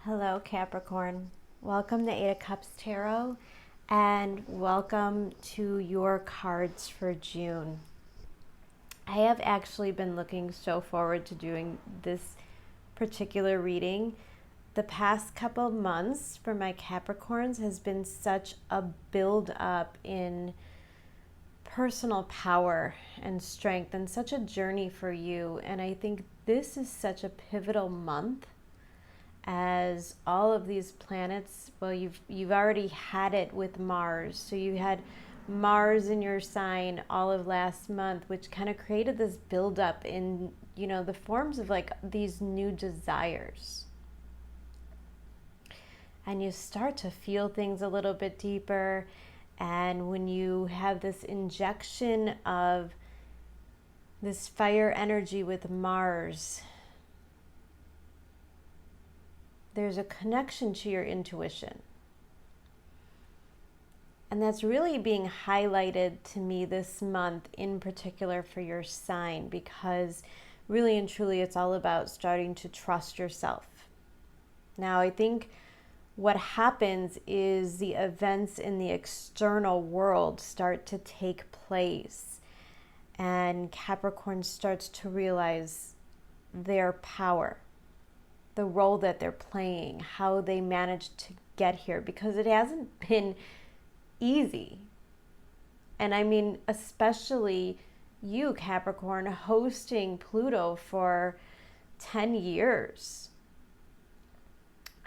Hello, Capricorn. Welcome to Eight of Cups Tarot, and welcome to your cards for June. I have actually been looking so forward to doing this particular reading. The past couple of months for my Capricorns has been such a build up in personal power and strength, and such a journey for you. And I think this is such a pivotal month, as all of these planets, well, you've already had it with Mars. So you had Mars in your sign all of last month, which kind of created this buildup in, the forms of like these new desires. And you start to feel things a little bit deeper. And when you have this injection of this fire energy with Mars, there's a connection to your intuition. And that's really being highlighted to me this month, in particular for your sign, because really and truly it's all about starting to trust yourself. Now, I think what happens is the events in the external world start to take place, and Capricorn starts to realize their power, the role that they're playing, how they managed to get here, because it hasn't been easy. And I mean, especially you, Capricorn, hosting Pluto for 10 years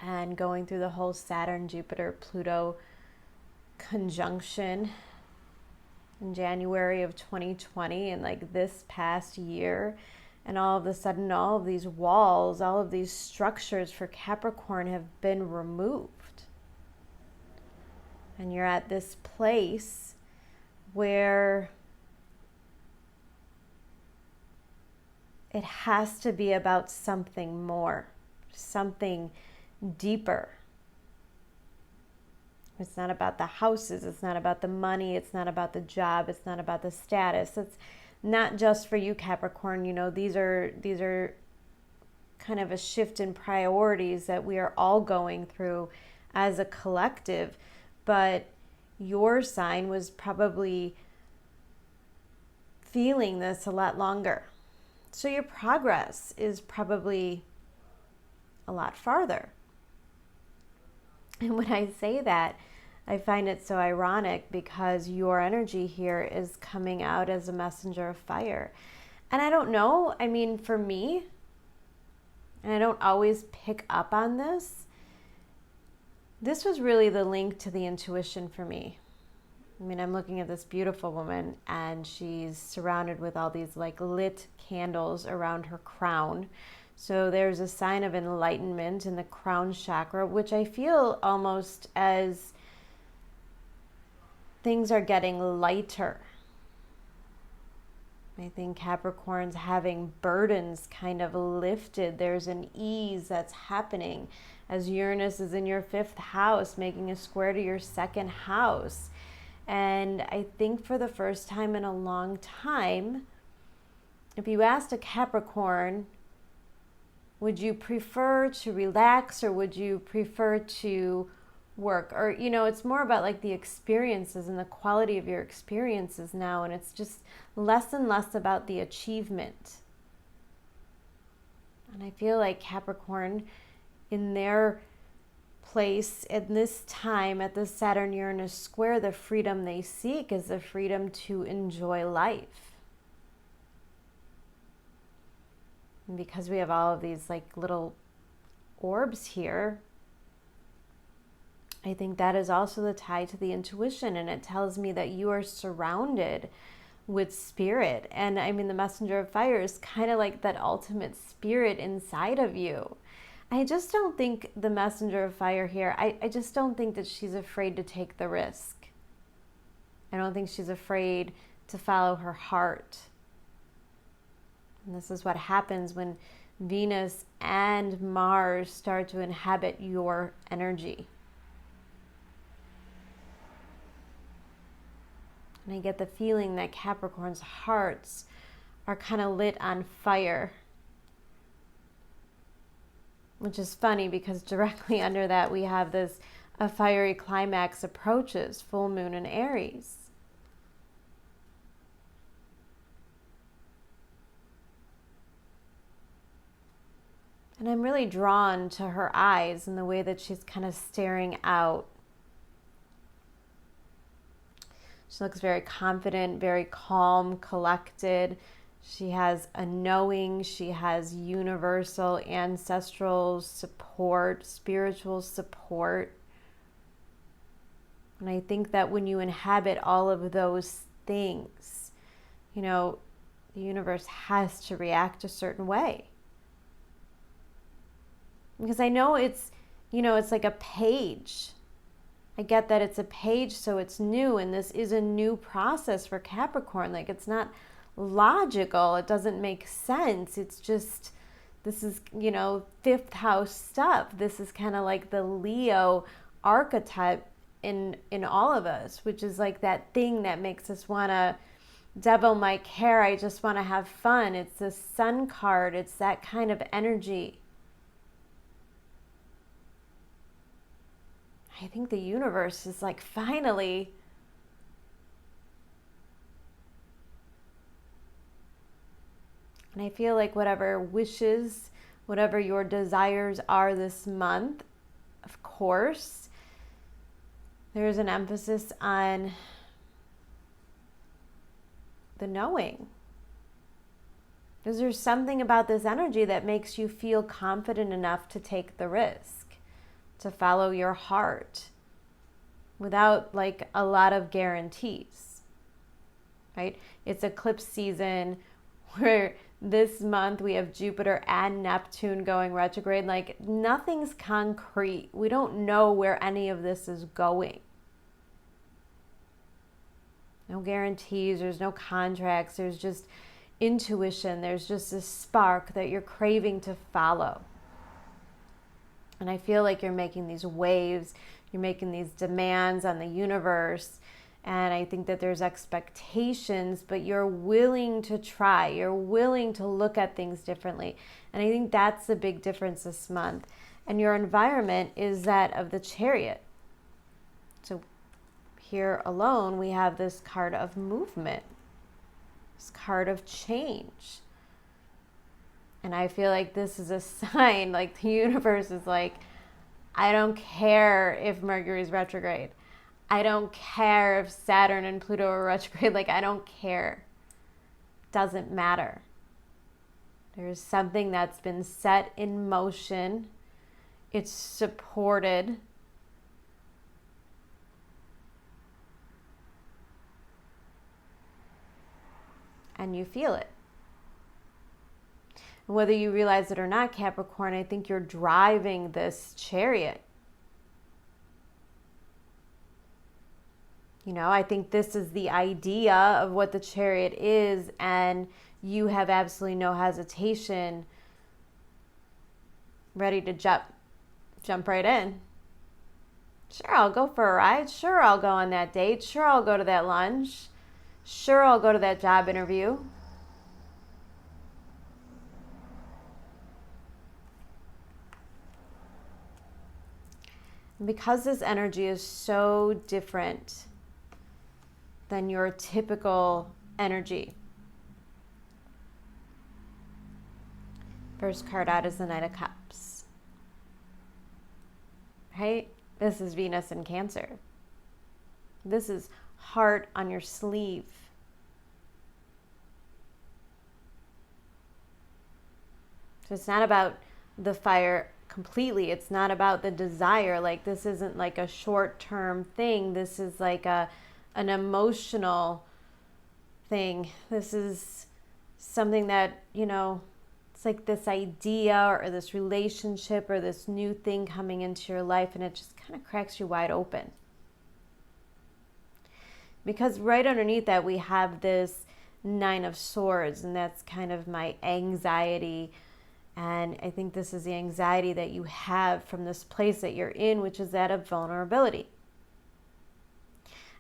and going through the whole Saturn, Jupiter, Pluto conjunction in January of 2020, and like this past year. And all of a sudden, all of these walls, all of these structures for Capricorn have been removed. And you're at this place where it has to be about something more, something deeper. It's not about the houses, it's not about the money, it's not about the job, it's not about the status. It's not just for you, Capricorn. These are kind of a shift in priorities that we are all going through as a collective. But your sign was probably feeling this a lot longer. So your progress is probably a lot farther. And when I say that, I find it so ironic, because your energy here is coming out as a messenger of fire. And I don't know, I mean, for me, and I don't always pick up on this, this was really the link to the intuition for me. I mean, I'm looking at this beautiful woman, and she's surrounded with all these like lit candles around her crown. So there's a sign of enlightenment in the crown chakra, which I feel almost as things are getting lighter. I think Capricorn's having burdens kind of lifted. There's an ease that's happening as Uranus is in your 5th house, making a square to your 2nd house. And I think for the first time in a long time, if you asked a Capricorn, would you prefer to relax or would you prefer to work? Or, it's more about like the experiences and the quality of your experiences now. And it's just less and less about the achievement. And I feel like Capricorn, in their place in this time at the Saturn Uranus square, the freedom they seek is the freedom to enjoy life. And because we have all of these like little orbs here, I think that is also the tie to the intuition. And it tells me that you are surrounded with spirit. And I mean, the messenger of fire is kind of like that ultimate spirit inside of you. I just don't think the messenger of fire here, I just don't think that she's afraid to take the risk. I don't think she's afraid to follow her heart. And this is what happens when Venus and Mars start to inhabit your energy. And I get the feeling that Capricorn's hearts are kind of lit on fire which is funny because directly under that we have this, a fiery climax approaches, full moon in Aries. And I'm really drawn to her eyes and the way that she's kind of staring out. She looks very confident, very calm, collected. She has a knowing. She has universal ancestral support, spiritual support. And I think that when you inhabit all of those things, you know, the universe has to react a certain way. Because I know it's, you know, it's like a page. I get that it's a page, so it's new, and this is a new process for Capricorn. Like, it's not logical. It doesn't make sense. It's just, this is, you know, fifth house stuff. This is kind of like the Leo archetype in all of us, which is like that thing that makes us want to devil may care. I just want to have fun. It's the Sun card. It's that kind of energy. I think the universe is like, finally. And I feel like whatever wishes, whatever your desires are this month, of course, there's an emphasis on the knowing. Because there's something about this energy that makes you feel confident enough to take the risk, to follow your heart without like a lot of guarantees, right? It's eclipse season where this month we have Jupiter and Neptune going retrograde. Like, nothing's concrete. We don't know where any of this is going. No guarantees, there's no contracts, there's just intuition, there's just this spark that you're craving to follow. And I feel like you're making these waves, you're making these demands on the universe. And I think that there's expectations, but you're willing to try. You're willing to look at things differently. And I think that's the big difference this month. And your environment is that of the Chariot. So here alone, we have this card of movement, this card of change. And I feel like this is a sign, like the universe is like, I don't care if Mercury's retrograde. I don't care if Saturn and Pluto are retrograde. Like, I don't care. Doesn't matter. There's something that's been set in motion. It's supported. And you feel it. Whether you realize it or not, Capricorn, I think you're driving this chariot. You know, I think this is the idea of what the chariot is, and you have absolutely no hesitation, ready to jump right in. Sure, I'll go for a ride. Sure, I'll go on that date. Sure, I'll go to that lunch. Sure, I'll go to that job interview. And because this energy is so different than your typical energy. First card out is the Knight of Cups. Right? This is Venus in Cancer. This is heart on your sleeve. So it's not about the fire completely. It's not about the desire. Like, this isn't like a short-term thing. This is like an emotional thing. This is something that, you know, it's like this idea or this relationship or this new thing coming into your life, and it just kind of cracks you wide open. Because right underneath that, we have this Nine of Swords, and that's kind of my anxiety. And I think this is the anxiety that you have from this place that you're in, which is that of vulnerability.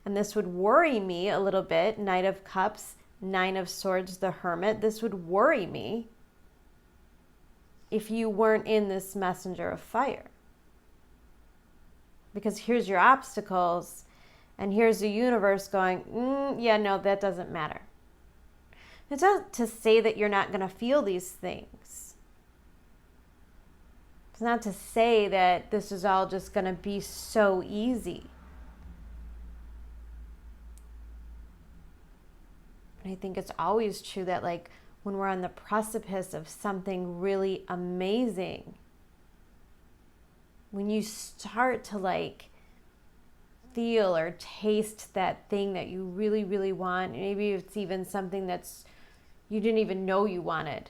And this would worry me a little bit. Knight of Cups, Nine of Swords, the Hermit. This would worry me if you weren't in this messenger of fire. Because here's your obstacles, and here's the universe going, yeah, no, that doesn't matter. It's not to say that you're not going to feel these things. It's not to say that this is all just going to be so easy. And I think it's always true that, like, when we're on the precipice of something really amazing, when you start to, like, feel or taste that thing that you really, really want, maybe it's even something that's you didn't even know you wanted.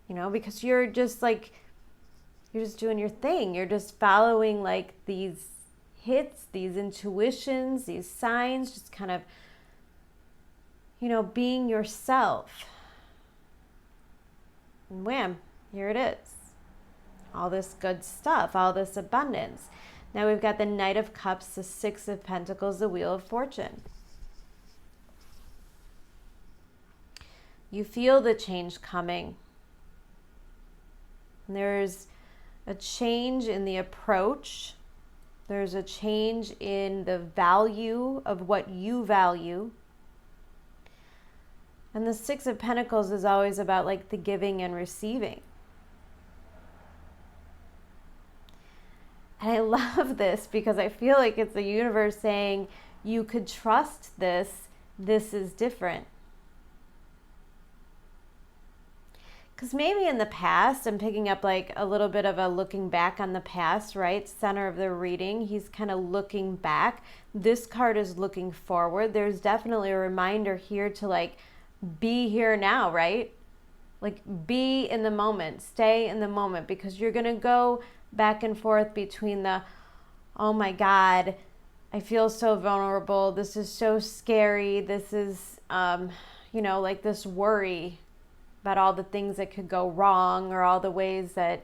You know, because you're just doing your thing. You're just following, like, these hits, these intuitions, these signs, just kind of, you know, being yourself. And wham, here it is. All this good stuff, all this abundance. Now we've got the Knight of Cups, the Six of Pentacles, the Wheel of Fortune. You feel the change coming. There's a change in the approach. There's a change in the value of what you value. And the Six of Pentacles is always about, like, the giving and receiving. And I love this because I feel like it's the universe saying, you could trust this. This is different. Because maybe in the past, I'm picking up, like, a little bit of a looking back on the past, right? Center of the reading, he's kind of looking back. This card is looking forward. There's definitely a reminder here to, like, be here now, right? Like, be in the moment, stay in the moment, because you're going to go back and forth between the, oh my God, I feel so vulnerable. This is so scary. This is, you know, like this worry about all the things that could go wrong or all the ways that,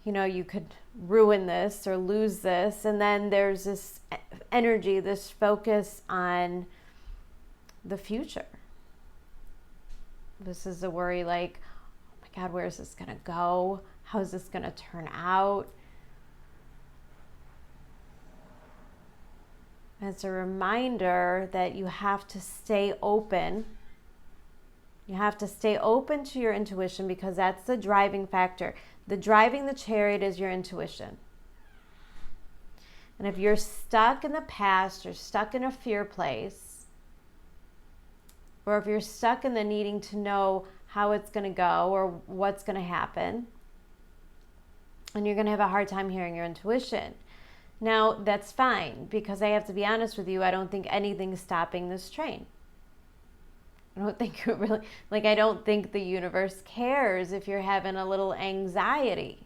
you know, you could ruin this or lose this. And then there's this energy, this focus on the future. This is a worry like, oh my God, where is this going to go? How is this going to turn out? And it's a reminder that you have to stay open. You have to stay open to your intuition because that's the driving factor. The driving the chariot is your intuition. And if you're stuck in the past or stuck in a fear place, or if you're stuck in the needing to know how it's going to go or what's going to happen, and you're going to have a hard time hearing your intuition. Now, that's fine, because I have to be honest with you, I don't think anything's stopping this train. I don't think it really, like, I don't think the universe cares if you're having a little anxiety.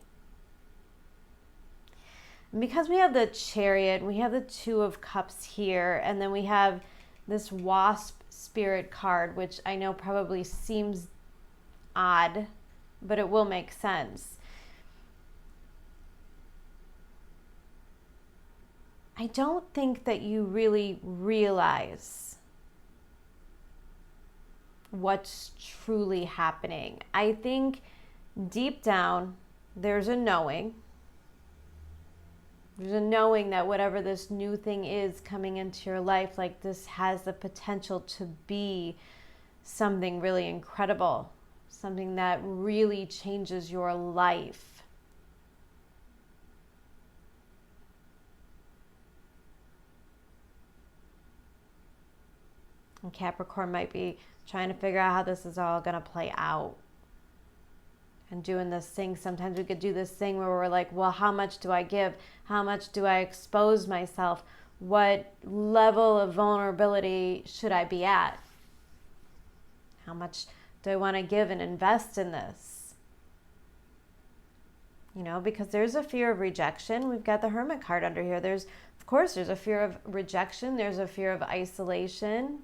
And because we have the Chariot, we have the Two of Cups here, and then we have this Wasp Spirit card, which I know probably seems odd, but it will make sense. I don't think that you really realize what's truly happening. I think deep down, there's a knowing. There's a knowing that whatever this new thing is coming into your life, like, this has the potential to be something really incredible, something that really changes your life. And Capricorn might be trying to figure out how this is all going to play out. And doing this thing, sometimes we could do this thing where we're like, well, how much do I give? How much do I expose myself? What level of vulnerability should I be at? How much do I want to give and invest in this? You know, because there's a fear of rejection. We've got the Hermit card under here. Of course, there's a fear of rejection. There's a fear of isolation.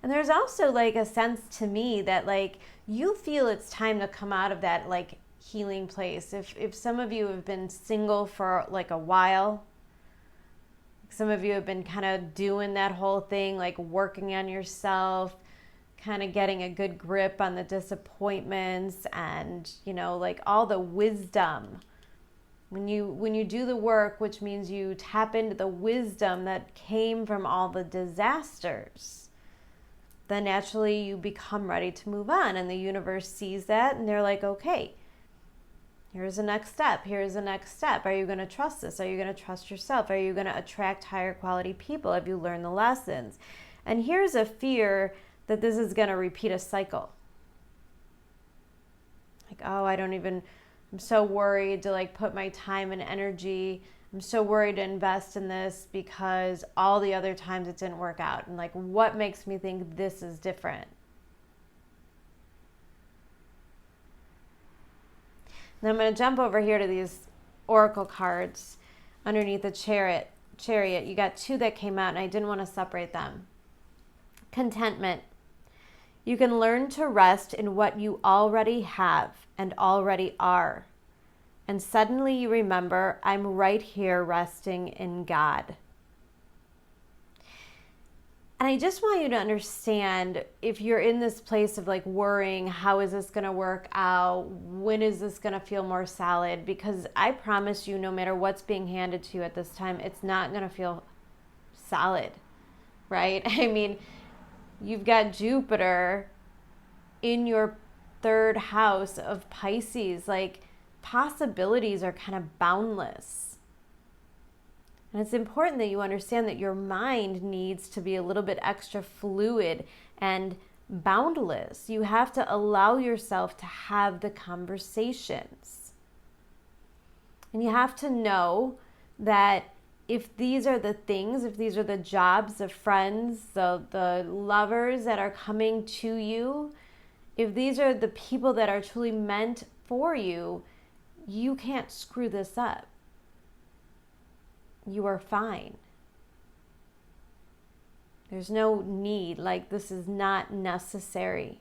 And there's also, like, a sense to me that, like, you feel it's time to come out of that, like, healing place. If some of you have been single for, like, a while, some of you have been kind of doing that whole thing, like, working on yourself, kind of getting a good grip on the disappointments and, like all the wisdom. When you do the work, which means you tap into the wisdom that came from all the disasters, then naturally you become ready to move on. And the universe sees that and they're like, okay, here's the next step. Here's the next step. Are you going to trust this? Are you going to trust yourself? Are you going to attract higher quality people? Have you learned the lessons? And here's a fear that this is going to repeat a cycle. Like, oh, I'm so worried to like put my time and energy. I'm so worried to invest in this because all the other times it didn't work out. And like, what makes me think this is different? Now I'm going to jump over here to these oracle cards underneath the chariot. You got 2 that came out and I didn't want to separate them. Contentment. You can learn to rest in what you already have and already are. And suddenly you remember, I'm right here resting in God. And I just want you to understand, if you're in this place of like worrying, how is this going to work out? When is this going to feel more solid? Because I promise you, no matter what's being handed to you at this time, it's not going to feel solid, right? I mean, you've got Jupiter in your 3rd house of Pisces. Like, possibilities are kind of boundless. And it's important that you understand that your mind needs to be a little bit extra fluid and boundless. You have to allow yourself to have the conversations. And you have to know that if these are the things, if these are the jobs, the friends, the lovers that are coming to you, if these are the people that are truly meant for you, you can't screw this up. You are fine. There's no need, like this is not necessary.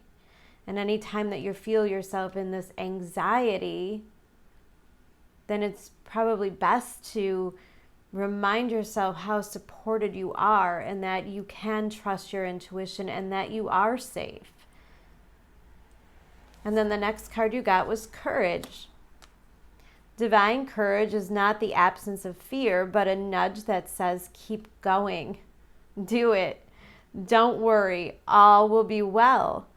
And anytime that you feel yourself in this anxiety, then it's probably best to remind yourself how supported you are and that you can trust your intuition and that you are safe. And then the next card you got was courage. Divine courage is not the absence of fear, but a nudge that says, keep going. Do it. Don't worry. All will be well.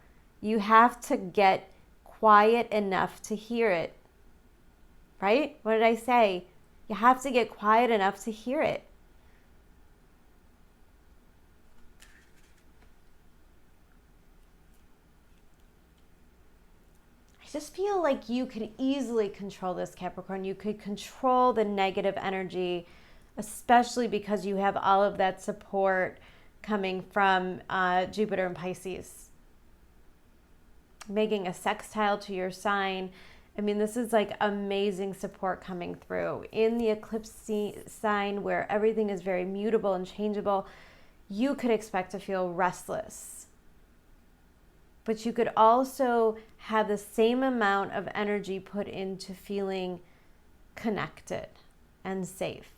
You have to get quiet enough to hear it. Right? What did I say? You have to get quiet enough to hear it. Just feel like you could easily control this, Capricorn. You could control the negative energy, especially because you have all of that support coming from Jupiter and Pisces. Making a sextile to your sign. I mean, this is like amazing support coming through. In the eclipse sign where everything is very mutable and changeable, you could expect to feel restless. But you could also have the same amount of energy put into feeling connected and safe.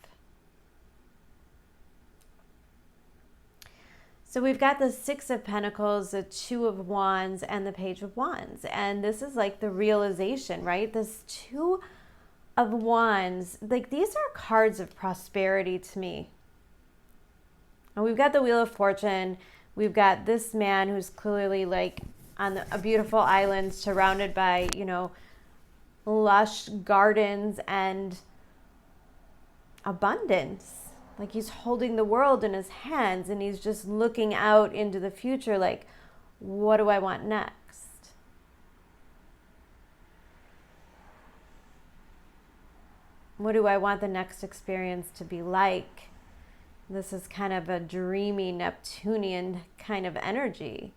So we've got the 6 of Pentacles, the 2 of Wands, and the Page of Wands. And this is like the realization, right? This 2 of Wands, like these are cards of prosperity to me. And we've got the Wheel of Fortune. We've got this man who's clearly like on a beautiful island surrounded by, lush gardens and abundance. Like he's holding the world in his hands and he's just looking out into the future like, what do I want next? What do I want the next experience to be like? This is kind of a dreamy Neptunian kind of energy.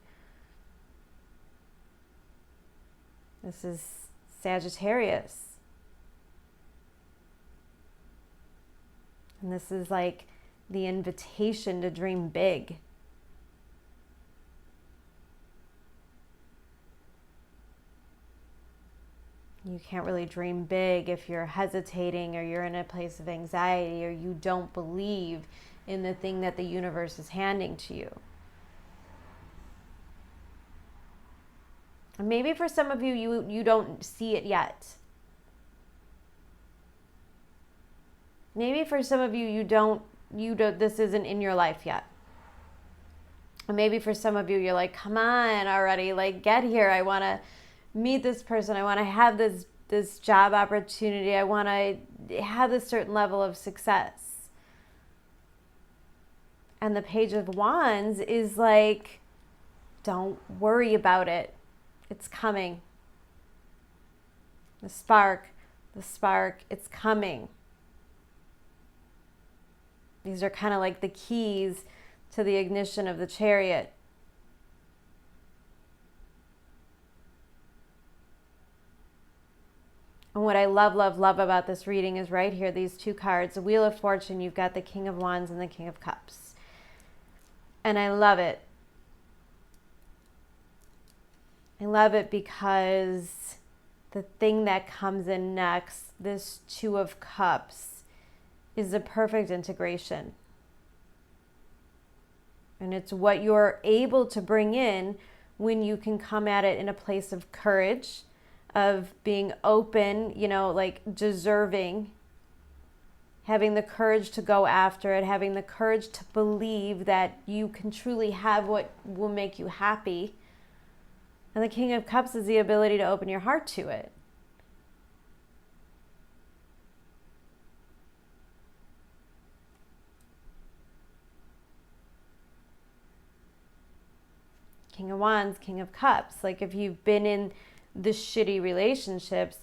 This is Sagittarius. And this is like the invitation to dream big. You can't really dream big if you're hesitating or you're in a place of anxiety or you don't believe in the thing that the universe is handing to you. And maybe for some of you, you don't see it yet. Maybe for some of you, you don't, this isn't in your life yet. And maybe for some of you, you're like, come on already, like get here. I want to meet this person. I want to have this job opportunity. I want to have a certain level of success. And the Page of Wands is like, don't worry about it. It's coming. The spark, it's coming. These are kind of like the keys to the ignition of the Chariot. And what I love about this reading is right here, these two cards, the Wheel of Fortune, you've got the King of Wands and the King of Cups. And I love it. I love it because the thing that comes in next, this Two of Cups, is a perfect integration. And it's what you're able to bring in when you can come at it in a place of courage, of being open, like deserving, having the courage to go after it, having the courage to believe that you can truly have what will make you happy. And the King of Cups is the ability to open your heart to it. King of Wands, King of Cups. Like if you've been in the shitty relationships,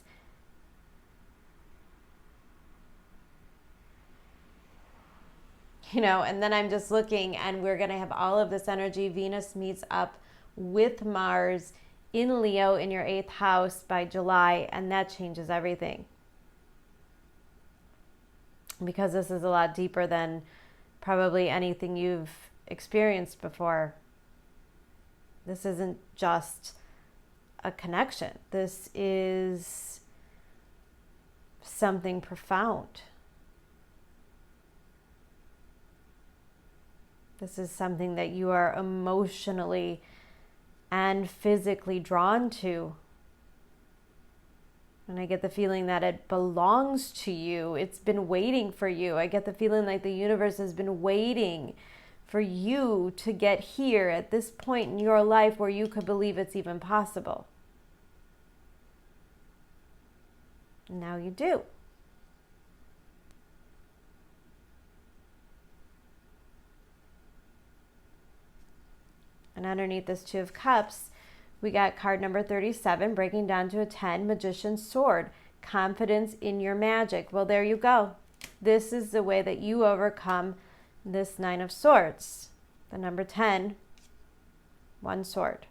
and then I'm just looking and we're going to have all of this energy. Venus meets up with Mars in Leo in your 8th house by July, and that changes everything. Because this is a lot deeper than probably anything you've experienced before. This isn't just a connection. This is something profound. This is something that you are emotionally and physically drawn to. And I get the feeling that it belongs to you. It's been waiting for you. I get the feeling like the universe has been waiting for you to get here at this point in your life where you could believe it's even possible. And now you do. And underneath this Two of Cups, we got card number 37, breaking down to a 10, Magician's Sword, confidence in your magic. Well, there you go. This is the way that you overcome this Nine of Swords. The number 10, one sword.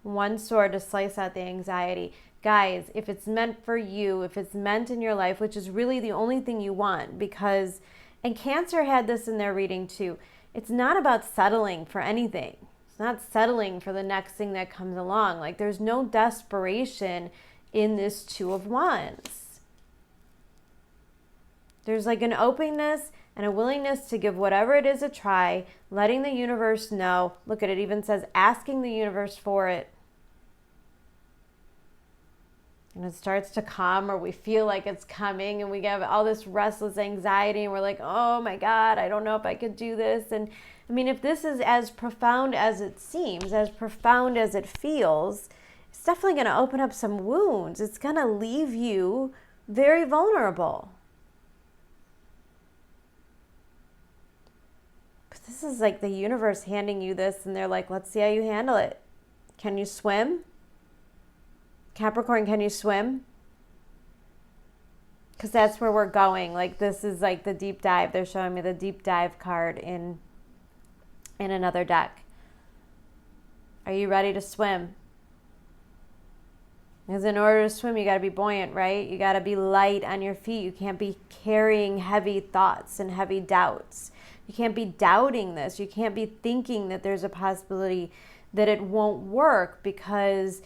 One sword to slice out the anxiety. Guys, if it's meant for you, if it's meant in your life, which is really the only thing you want, because, and Cancer had this in their reading too, it's not about settling for anything. It's not settling for the next thing that comes along. Like there's no desperation in this Two of Wands. There's like an openness and a willingness to give whatever it is a try, letting the universe know. Look at it, even says asking the universe for it. And it starts to come, or we feel like it's coming, and we have all this restless anxiety, and we're like, oh my God, I don't know if I could do this. And I mean, if this is as profound as it seems, as profound as it feels, it's definitely going to open up some wounds. It's going to leave you very vulnerable. But this is like the universe handing you this, and they're like, let's see how you handle it. Can you swim? Capricorn, can you swim? Because that's where we're going. Like this is like the deep dive. They're showing me the deep dive card in another deck. Are you ready to swim? Because in order to swim, you got to be buoyant, right? You got to be light on your feet. You can't be carrying heavy thoughts and heavy doubts. You can't be doubting this. You can't be thinking that there's a possibility that it won't work, because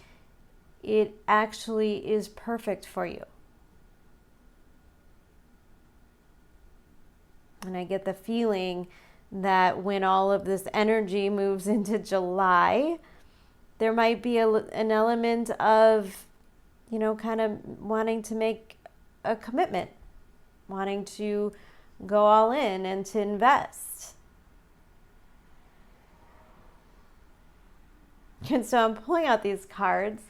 it actually is perfect for you. And I get the feeling that when all of this energy moves into July, There might be an element of, you know, kind of wanting to make a commitment, wanting to go all in and to invest. And so I'm pulling out these cards,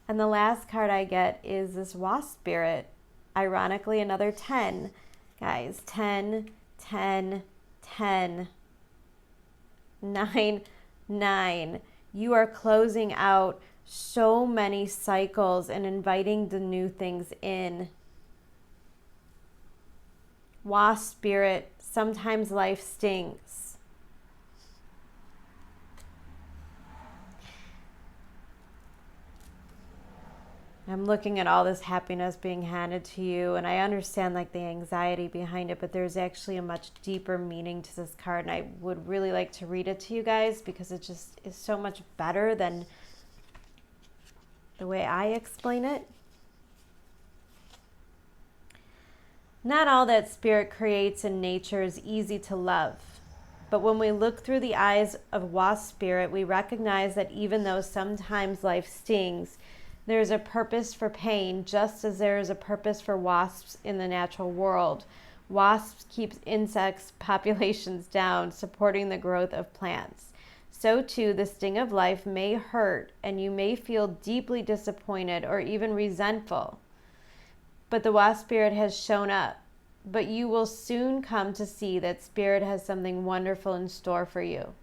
and the last card I get is this Wasp Spirit. Ironically, another 10. Guys, 10, 10, 10, 9, 9. You are closing out so many cycles and inviting the new things in. Wasp Spirit, sometimes life stings. I'm looking at all this happiness being handed to you, and I understand like the anxiety behind it, but there's actually a much deeper meaning to this card, and I would really like to read it to you guys because it just is so much better than the way I explain it. Not all that Spirit creates in nature is easy to love, but when we look through the eyes of Wasp Spirit, we recognize that even though sometimes life stings, there is a purpose for pain, just as there is a purpose for wasps in the natural world. Wasps keep insects populations down, supporting the growth of plants. So too, the sting of life may hurt, and you may feel deeply disappointed or even resentful. But the Wasp Spirit has shown up. But you will soon come to see that Spirit has something wonderful in store for you.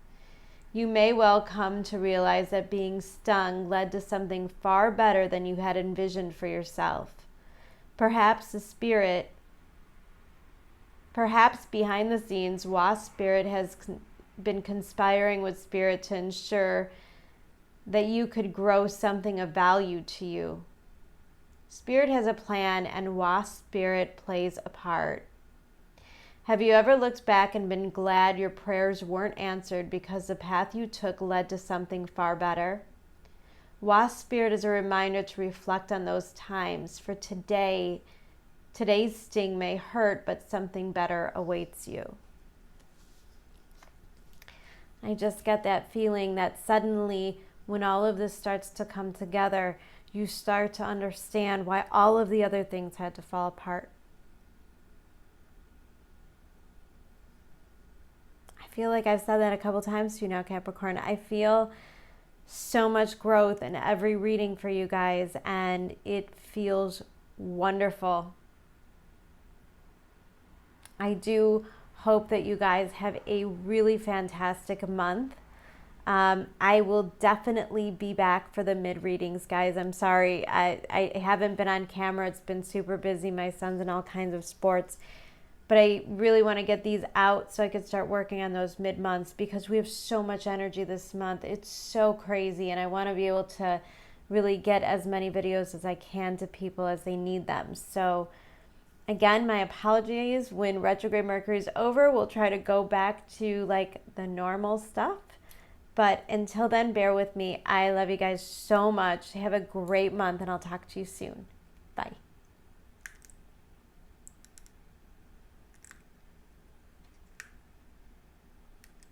You may well come to realize that being stung led to something far better than you had envisioned for yourself. Perhaps behind the scenes, Wasp Spirit has been conspiring with Spirit to ensure that you could grow something of value to you. Spirit has a plan, and Wasp Spirit plays a part. Have you ever looked back and been glad your prayers weren't answered because the path you took led to something far better? Wasp Spirit is a reminder to reflect on those times, for today's sting may hurt, but something better awaits you. I just get that feeling that suddenly, when all of this starts to come together, you start to understand why all of the other things had to fall apart. I feel like I've said that a couple times to you now, Capricorn. I feel so much growth in every reading for you guys, and it feels wonderful. I do hope that you guys have a really fantastic month. I will definitely be back for the mid readings, guys. I'm sorry. I haven't been on camera. It's been super busy. My son's in all kinds of sports. But I really want to get these out so I can start working on those mid-months because we have so much energy this month. It's so crazy, and I want to be able to really get as many videos as I can to people as they need them. So again, my apologies. When retrograde Mercury is over, we'll try to go back to like the normal stuff. But until then, bear with me. I love you guys so much. Have a great month, and I'll talk to you soon. Bye.